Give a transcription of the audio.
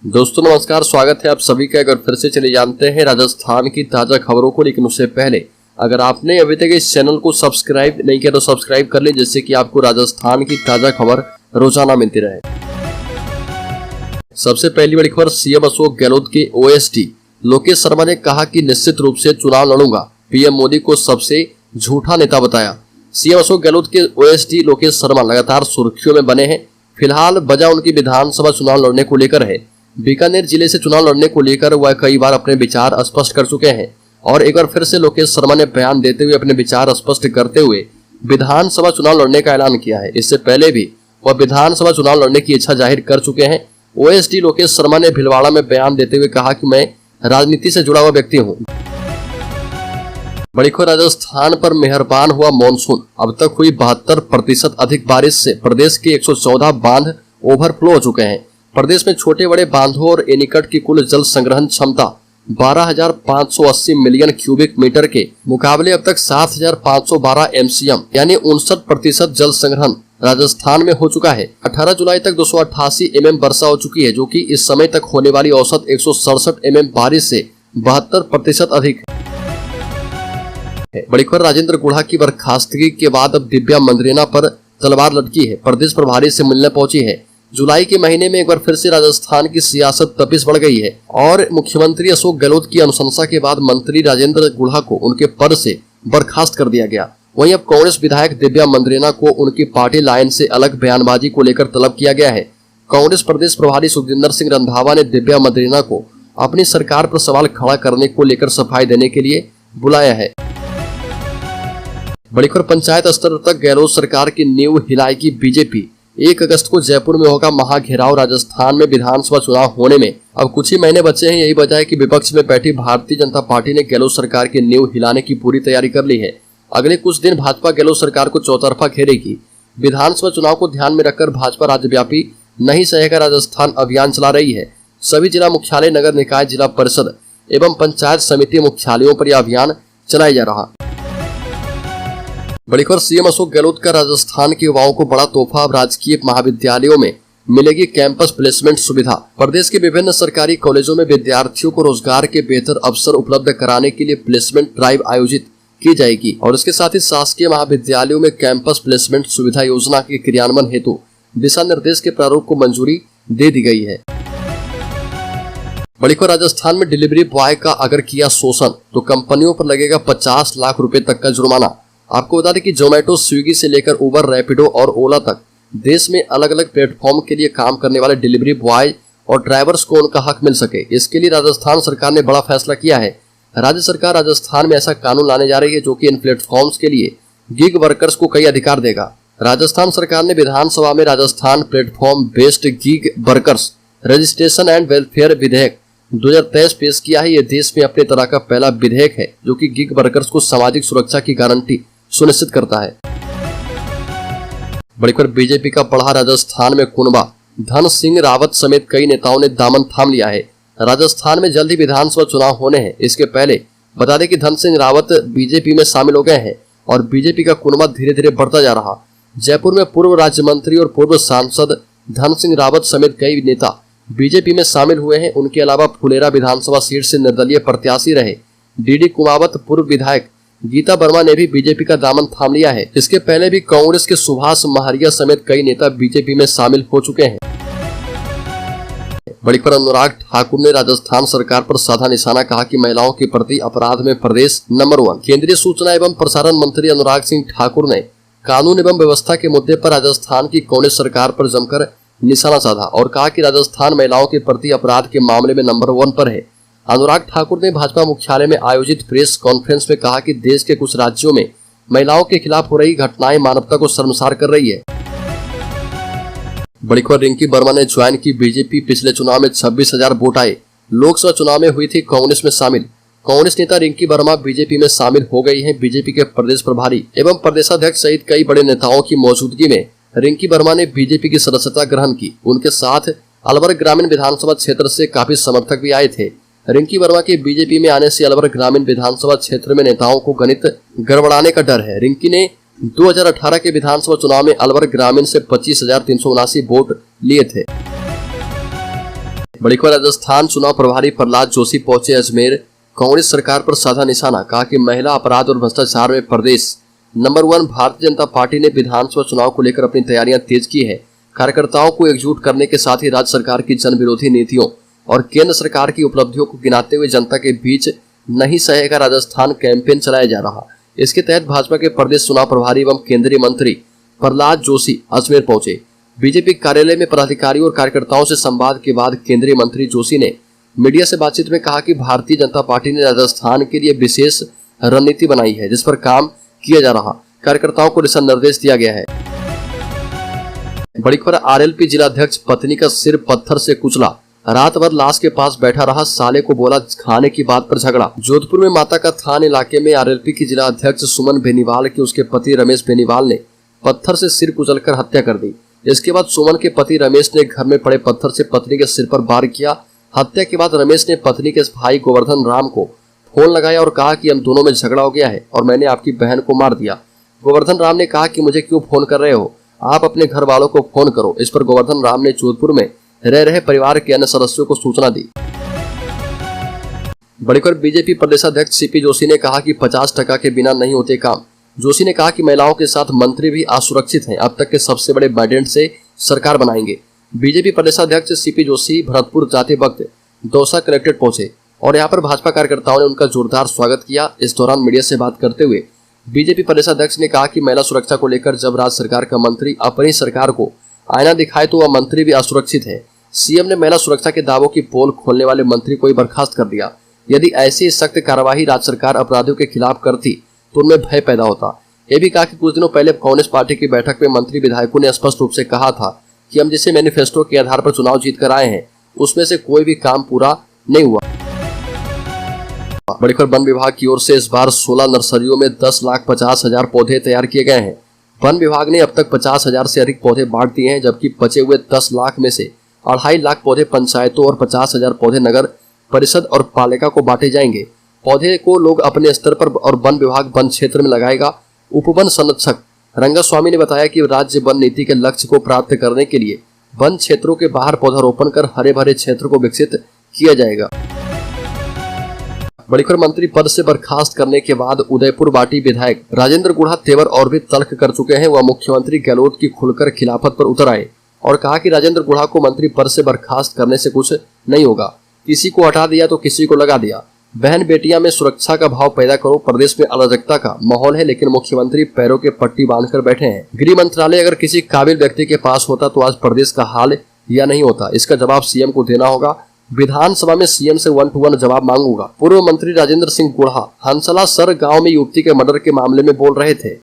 दोस्तों नमस्कार, स्वागत है आप सभी का। अगर फिर से चले जानते हैं राजस्थान की ताजा खबरों को, लेकिन उससे पहले अगर आपने अभी तक इस चैनल को सब्सक्राइब नहीं किया तो सब्सक्राइब कर लें, जिससे कि आपको राजस्थान की ताजा खबर रोजाना मिलती रहे। सबसे पहली बड़ी खबर, सीएम अशोक गहलोत के ओएसडी लोकेश शर्मा ने कहा कि निश्चित रूप से चुनाव लड़ूंगा, पीएम मोदी को सबसे झूठा नेता बताया। सीएम अशोक गहलोत के ओएसडी लोकेश शर्मा लगातार सुर्खियों में बने हैं। फिलहाल वजह उनकी विधानसभा चुनाव लड़ने को लेकर है। बीकानेर जिले से चुनाव लड़ने को लेकर वह कई बार अपने विचार स्पष्ट कर चुके हैं और एक बार फिर से लोकेश शर्मा ने बयान देते हुए अपने विचार स्पष्ट करते हुए विधानसभा चुनाव लड़ने का ऐलान किया है। इससे पहले भी वह विधानसभा चुनाव लड़ने की इच्छा जाहिर कर चुके हैं। ओएसडी लोकेश शर्मा ने भीलवाड़ा में बयान देते हुए कहा कि मैं राजनीति से जुड़ा हुआ व्यक्ति हूँ। बड़ी खबर, राजस्थान पर मेहरबान हुआ मॉनसून। अब तक हुई 72% अधिक बारिश से प्रदेश के 114 बांध ओवरफ्लो हो चुके हैं। प्रदेश में छोटे बड़े बांधों और एनीकट की कुल जल संग्रहण क्षमता 12,580 मिलियन क्यूबिक मीटर के मुकाबले अब तक 7,512 एमसीएम यानी 59% जल संग्रहण राजस्थान में हो चुका है। 18 जुलाई तक 288 mm वर्षा हो चुकी है, जो कि इस समय तक होने वाली औसत 167 mm बारिश से 72% अधिक है। बड़ी खबर, राजेंद्र गुढ़ा की बर्खास्तगी के बाद अब दिव्या मंदरेना पर तलवार लटकी है। प्रदेश प्रभारी से मिलने पहुंची है। जुलाई के महीने में एक बार फिर से राजस्थान की सियासत तपिश बढ़ गई है और मुख्यमंत्री अशोक गहलोत की अनुशंसा के बाद मंत्री राजेंद्र गुढ़ा को उनके पद से बर्खास्त कर दिया गया। वहीं अब कांग्रेस विधायक दिव्या मंदरेना को उनकी पार्टी लाइन से अलग बयानबाजी को लेकर तलब किया गया है। कांग्रेस प्रदेश प्रभारी सुखजिंदर सिंह रंधावा ने दिव्या मंदरेना को अपनी सरकार पर सवाल खड़ा करने को लेकर सफाई देने के लिए बुलाया है। बड़ी खबर, पंचायत स्तर तक गहलोत सरकार की नींव हिलाएगी बीजेपी। 1 अगस्त को जयपुर में होगा महाघेराव। राजस्थान में विधानसभा चुनाव होने में अब कुछ ही महीने बचे हैं। यही वजह है कि विपक्ष में बैठी भारतीय जनता पार्टी ने गहलोत सरकार की नींव हिलाने की पूरी तैयारी कर ली है। अगले कुछ दिन भाजपा गहलोत सरकार को चौतरफा घेरेगी। विधानसभा चुनाव को ध्यान में रखकर भाजपा राज्यव्यापी नहीं सहेगा राजस्थान अभियान चला रही है। सभी जिला मुख्यालय, नगर निकाय, जिला परिषद एवं पंचायत समिति मुख्यालयों पर यह अभियान चलाया जा रहा। बड़ी खबर, सीएम अशोक गहलोत का राजस्थान के युवाओं को बड़ा तोहफा। अब राजकीय महाविद्यालयों में मिलेगी कैंपस प्लेसमेंट सुविधा। प्रदेश के विभिन्न सरकारी कॉलेजों में विद्यार्थियों को रोजगार के बेहतर अवसर उपलब्ध कराने के लिए प्लेसमेंट ड्राइव आयोजित की जाएगी और इसके साथ ही शासकीय महाविद्यालयों में कैंपस प्लेसमेंट सुविधा योजना के क्रियान्वयन हेतु दिशा निर्देश के प्रारूप को मंजूरी दे दी गई है। बड़ी खबर, राजस्थान में डिलीवरी बॉय का अगर किया शोषण तो कंपनियों पर लगेगा 50 लाख रुपए तक का जुर्माना। आपको बता दें कि जोमेटो, स्विगी से लेकर उबर, रैपिडो और ओला तक देश में अलग अलग प्लेटफॉर्म के लिए काम करने वाले डिलीवरी बॉय और ड्राइवर्स को उनका हक मिल सके, इसके लिए राजस्थान सरकार ने बड़ा फैसला किया है। राज्य सरकार राजस्थान में ऐसा कानून लाने जा रही है जो कि इन प्लेटफॉर्म्स के लिए गिग वर्कर्स को कई अधिकार देगा। राजस्थान सरकार ने विधानसभा में Rajasthan platform based gig workers registration and welfare विधेयक 2023 पेश किया है। यह देश में अपने तरह का पहला विधेयक है जो कि गिग वर्कर्स को सामाजिक सुरक्षा की गारंटी सुनिश्चित करता है। बड़ी खबर, बीजेपी का बढ़ा राजस्थान में कुनबा। धन सिंह रावत समेत कई नेताओं ने दामन थाम लिया है। राजस्थान में जल्द ही विधानसभा चुनाव होने हैं। इसके पहले बता दें कि धन सिंह रावत बीजेपी में शामिल हो गए हैं और बीजेपी का कुनबा धीरे धीरे बढ़ता जा रहा। जयपुर में पूर्व राज्य मंत्री और पूर्व सांसद धन सिंह रावत समेत कई नेता बीजेपी में शामिल हुए हैं। उनके अलावा फुलेरा विधानसभा सीट से निर्दलीय प्रत्याशी रहे डीडी कुमावत, पूर्व विधायक गीता वर्मा ने भी बीजेपी का दामन थाम लिया है। इसके पहले भी कांग्रेस के सुभाष महरिया समेत कई नेता बीजेपी में शामिल हो चुके हैं। बड़ी खबर, अनुराग ठाकुर ने राजस्थान सरकार पर साधा निशाना, कहा कि महिलाओं के प्रति अपराध में प्रदेश नंबर 1। केंद्रीय सूचना एवं प्रसारण मंत्री अनुराग सिंह ठाकुर ने कानून एवं व्यवस्था के मुद्दे पर राजस्थान की कांग्रेस सरकार पर जमकर निशाना साधा और कहा कि राजस्थान महिलाओं के प्रति अपराध के मामले में नंबर 1 पर है। अनुराग ठाकुर ने भाजपा मुख्यालय में आयोजित प्रेस कॉन्फ्रेंस में कहा कि देश के कुछ राज्यों में महिलाओं के खिलाफ हो रही घटनाएं मानवता को शर्मसार कर रही है। बड़ी खबर, रिंकी वर्मा ने ज्वाइन की बीजेपी। पिछले चुनाव में 26,000 वोट आए। लोकसभा चुनाव में हुई थी कांग्रेस में शामिल। कांग्रेस नेता रिंकी वर्मा बीजेपी में शामिल हो गई है। बीजेपी के प्रदेश प्रभारी एवं प्रदेशाध्यक्ष सहित कई बड़े नेताओं की मौजूदगी में रिंकी वर्मा ने बीजेपी की सदस्यता ग्रहण की। उनके साथ अलवर ग्रामीण विधानसभा क्षेत्र से काफी समर्थक भी आए थे। रिंकी वर्मा के बीजेपी में आने से अलवर ग्रामीण विधानसभा क्षेत्र में नेताओं को गणित गड़बड़ाने का डर है। रिंकी ने 2018 के विधानसभा चुनाव में अलवर ग्रामीण से 25,379 वोट लिए थे। बड़ी खबर राजस्थान चुनाव प्रभारी प्रहलाद जोशी पहुंचे अजमेर। कांग्रेस सरकार पर साधा निशाना, कहा कि महिला अपराध और भ्रष्टाचार में प्रदेश नंबर 1। भारतीय जनता पार्टी ने विधानसभा चुनाव को लेकर अपनी तैयारियां तेज की है। कार्यकर्ताओं को एकजुट करने के साथ ही राज्य सरकार की जन विरोधी नीतियों और केंद्र सरकार की उपलब्धियों को गिनाते हुए जनता के बीच नहीं सहेगा राजस्थान कैंपेन चलाया जा रहा। इसके तहत भाजपा के प्रदेश चुनाव प्रभारी एवं केंद्रीय मंत्री प्रहलाद जोशी अजमेर पहुंचे। बीजेपी कार्यालय में पदाधिकारियों और कार्यकर्ताओं से संवाद के बाद केंद्रीय मंत्री जोशी ने मीडिया से बातचीत में कहा कि भारतीय जनता पार्टी ने राजस्थान के लिए विशेष रणनीति बनाई है, जिस पर काम किया जा रहा। कार्यकर्ताओं को दिशा निर्देश दिया गया है। बड़ी खबर, आरएलपी जिलाध्यक्ष पत्नी का सिर पत्थर से कुचला, रात भर लाश के पास बैठा रहा, साले को बोला खाने की बात पर झगड़ा। जोधपुर में माता का थान इलाके में आरएलपी की जिला अध्यक्ष सुमन बेनीवाल की उसके पति रमेश बेनीवाल ने पत्थर से सिर कुचलकर हत्या कर दी। इसके बाद सुमन के पति रमेश ने घर में पड़े पत्थर से पत्नी के सिर पर वार किया। हत्या के बाद रमेश ने पत्नी के भाई गोवर्धन राम को फोन लगाया और कहा कि हम दोनों में झगड़ा हो गया है और मैंने आपकी बहन को मार दिया। गोवर्धन राम ने कहा कि मुझे क्यों फोन कर रहे हो, आप अपने घर वालों को फोन करो। इस पर गोवर्धन राम ने जोधपुर में रह रहे परिवार के अन्य सदस्यों को सूचना दी। बड़ी खबर, बीजेपी प्रदेशाध्यक्ष सीपी जोशी ने कहा कि 50% के बिना नहीं होते काम। जोशी ने कहा कि महिलाओं के साथ मंत्री भी असुरक्षित हैं, अब तक के सबसे बड़े मैंडेट से सरकार बनाएंगे। बीजेपी प्रदेशाध्यक्ष सीपी जोशी भरतपुर जाते वक्त दौसा कलेक्ट्रेट पहुंचे और यहां पर भाजपा कार्यकर्ताओं ने उनका जोरदार स्वागत किया। इस दौरान मीडिया से बात करते हुए बीजेपी प्रदेशाध्यक्ष ने कहा कि महिला सुरक्षा को लेकर जब राज्य सरकार का मंत्री अपनी सरकार को आईना दिखाए तो वह मंत्री भी असुरक्षित है। सीएम ने महिला सुरक्षा के दावों की पोल खोलने वाले मंत्री को ही बर्खास्त कर दिया। यदि ऐसी सख्त कार्रवाई राज्य सरकार अपराधियों के खिलाफ करती तो उनमें भय पैदा होता। ये भी कहा कि कुछ दिनों पहले कांग्रेस पार्टी की बैठक में मंत्री विधायकों ने स्पष्ट रूप से कहा था कि हम जिसे मैनिफेस्टो के आधार पर चुनाव जीत कर आए हैं उसमें से कोई भी काम पूरा नहीं हुआ। बड़ी खबर, वन विभाग की ओर से इस बार 16 नर्सरियों में 10,50,000 पौधे तैयार किए गए हैं। वन विभाग ने अब तक 50,000 से अधिक पौधे बांट दिए हैं, जबकि बचे हुए 10 लाख में से 2.5 लाख पौधे पंचायतों और 50,000 पौधे नगर परिषद और पालिका को बांटे जाएंगे। पौधे को लोग अपने स्तर पर और वन विभाग वन क्षेत्र में लगाएगा। उपवन संरक्षक रंगास्वामी ने बताया कि राज्य वन नीति के लक्ष्य को प्राप्त करने के लिए वन क्षेत्रों के बाहर पौधारोपण कर हरे भरे क्षेत्र को विकसित किया जाएगा। बड़ी खबर, मंत्री पद से बर्खास्त करने के बाद उदयपुर बाटी विधायक राजेंद्र गुढ़ा तेवर और भी तल्ख कर चुके हैं। वह मुख्यमंत्री गहलोत की खुलकर खिलाफत पर उतर आए और कहा कि राजेंद्र गुढ़ा को मंत्री पद से बर्खास्त करने से कुछ नहीं होगा, किसी को हटा दिया तो किसी को लगा दिया। बहन बेटियां में सुरक्षा का भाव पैदा करो। प्रदेश में अराजकता का माहौल है, लेकिन मुख्यमंत्री पैरों के पट्टी बांधकर बैठे हैं। गृह मंत्रालय अगर किसी काबिल व्यक्ति के पास होता तो आज प्रदेश का हाल या नहीं होता। इसका जवाब सीएम को देना होगा। विधानसभा में सीएम से 1-to-1 जवाब मांगूंगा। पूर्व मंत्री राजेंद्र सिंह गुढ़ा हंसला सर गांव में युवती के मर्डर के मामले में बोल रहे थे।